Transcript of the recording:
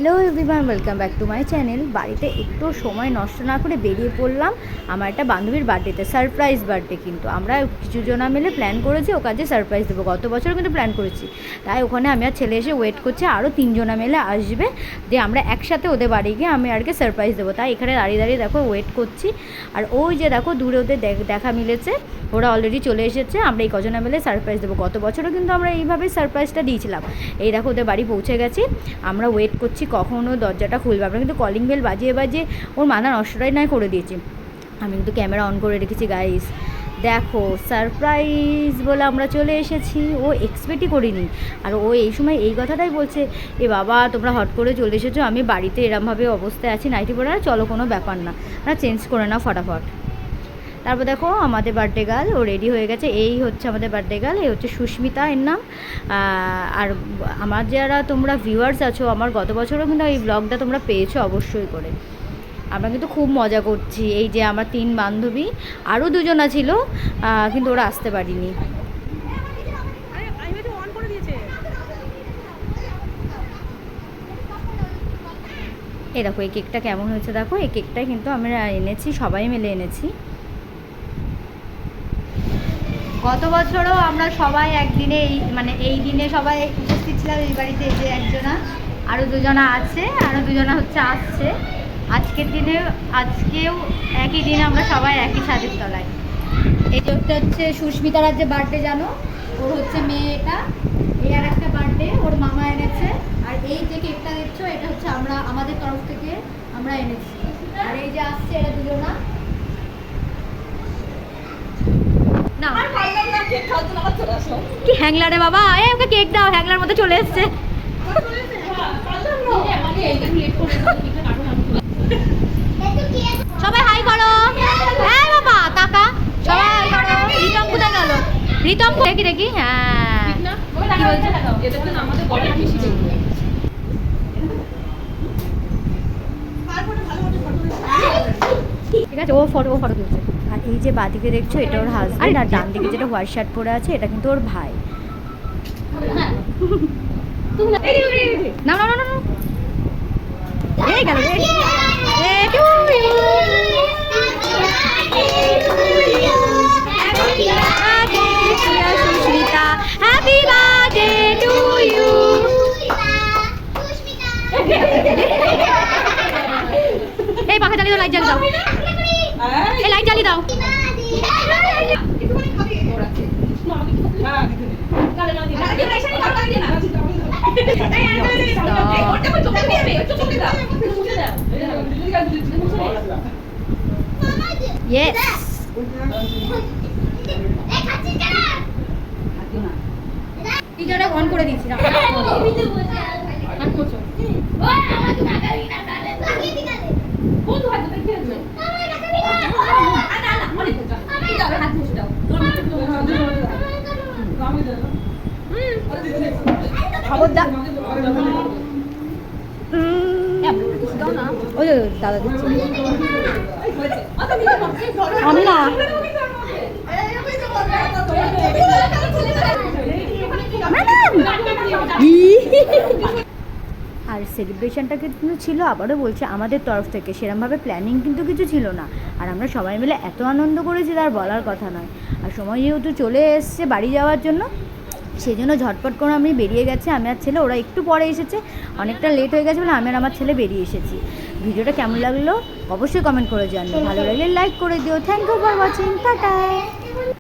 Hello everyone, welcome back to my channel. বাড়িতে একটু সময় নষ্ট না করে বেরিয়ে পড়লাম আমার একটা বান্ধবীর বার্থডেতে, সারপ্রাইজ বার্থডে। কিন্তু আমরা কিছু জনা মিলে প্ল্যান করেছি ও কাজে সারপ্রাইজ দেবো। গত বছর কিন্তু প্ল্যান করেছি, তাই ওখানে আমি আর ছেলে এসে ওয়েট করছি আরও 3 জনা মিলে আসবে, দিয়ে আমরা একসাথে ওদের বাড়ি গিয়ে আমি আরকে সারপ্রাইজ দেবো। তাই এখানে দাঁড়িয়ে দাঁড়িয়ে দেখো ওয়েট করছি। আর ওই যে দেখো দূরে ওদের দেখা মিলেছে, ওরা অলরেডি চলে এসেছে। আমরা এই কজনা মিলে সারপ্রাইজ দেবো। গত বছরও কিন্তু আমরা এইভাবেই সারপ্রাইজটা দিয়েছিলাম। এই দেখো ওদের বাড়ি পৌঁছে গেছি, আমরা ওয়েট করছি কখনও দরজাটা খুলবে। আমরা কিন্তু কলিং বেল বাজিয়ে বাজিয়ে ওর মাথা নষ্টটাই নয় করে দিয়েছি। আমি কিন্তু ক্যামেরা অন করে রেখেছি গাইস। দেখো সারপ্রাইজ বলে আমরা চলে এসেছি, ও এক্সপেক্টই করিনি। আর ও এই সময় এই কথাটাই বলছে, এ বাবা তোমরা হট করে চলে এসেছো, আমি বাড়িতে এরমভাবে অবস্থায় আছি নাইটি পরে, না চলো কোনো ব্যাপার না, আমরা চেঞ্জ করে নাও ফটাফট। তারপর দেখো আমাদের বার্থডে গার্ল ও রেডি হয়ে গেছে। এই হচ্ছে আমাদের বার্থডে গার্ল, এই হচ্ছে সুস্মিতা এর নাম। আর আমার যারা তোমরা ভিউয়ার্স আছো, আমার গত বছরও কিন্তু এই ব্লগটা তোমরা পেয়েছো অবশ্যই করে। আমরা কিন্তু খুব মজা করছি। এই যে আমার 3 বান্ধবী, আরও 2 জনা ছিল কিন্তু ওরা আসতে পারিনি। এই দেখো এই কেকটা কেমন হয়েছে দেখো। এই কেকটাই কিন্তু আমরা এনেছি, সবাই মিলে এনেছি। গত বছরও আমরা সবাই একদিনে এই দিনে সবাই উপস্থিত ছিলাম এই বাড়িতে। এই যে একজনা, আরও 2 জনা আছে, আরও 2 জনা হচ্ছে আসছে আজকের দিনে। আজকেও একই দিনে আমরা সবাই একই ছাদের তলায়। এই যে হচ্ছে সুস্মিতার আজ যে বার্থডে জানো, ওর হচ্ছে মেয়ে, এটা এই আর একটা বার্থডে ওর মামা এনেছে। আর এই যে কেকটা দেখছো এটা হচ্ছে আমাদের তরফ থেকে আমরা এনেছি। আর এই যে আসছে এরা 2 জনা। না কি হ্যাংলারে বাবা, ওকে কেক দাও, হ্যাংলার মতো চলে এসছে। সবাই হাই করো। হ্যাঁ বাবা তাকা, সবাই হাই করো। রিতম কোথায় গেল? রিতম দেখি দেখি। হ্যাঁ ঠিক আছে, ও ফটো তুলছে। আর এই যে বাঁদিকে দেখছো এটা ওর হাজবেন্ড, আর ডান দিকে যেটা হোয়াইট শার্ট পরে আছে এটা কিন্তু ওর ভাই। না না না না এই গেল Sushmita, happy birthday to you. এই পাখা জ্বালিয়ে দাও, লাইট জ্বালিয়ে দাও, এই লাইট জ্বালিয়ে দাও। ভিডিওটা অন করে দিচ্ছি না। খবরদার ওই দাদা দিচ্ছি আমি না। আর সেলিব্রেশনটা কিন্তু ছিল, আবারও বলছি, আমাদের তরফ থেকে। সেরকমভাবে প্ল্যানিং কিন্তু কিছু ছিল না। আর আমরা সবাই মিলে এত আনন্দ করেছি তার বলার কথা নয়। আর সময় যেহেতু চলে এসছে বাড়ি যাওয়ার জন্য, সেই জন্য ঝটপট করে আমি বেরিয়ে গেছি। আমি আর ছেলে, ওরা একটু পরে এসেছে, অনেকটা লেট হয়ে গেছে বলে আমি আর আমার ছেলে বেরিয়ে এসেছি। ভিডিওটা কেমন লাগলো অবশ্যই কমেন্ট করে জানিও, ভালো লাগলে লাইক করে দিও। Thank you for watching, tata.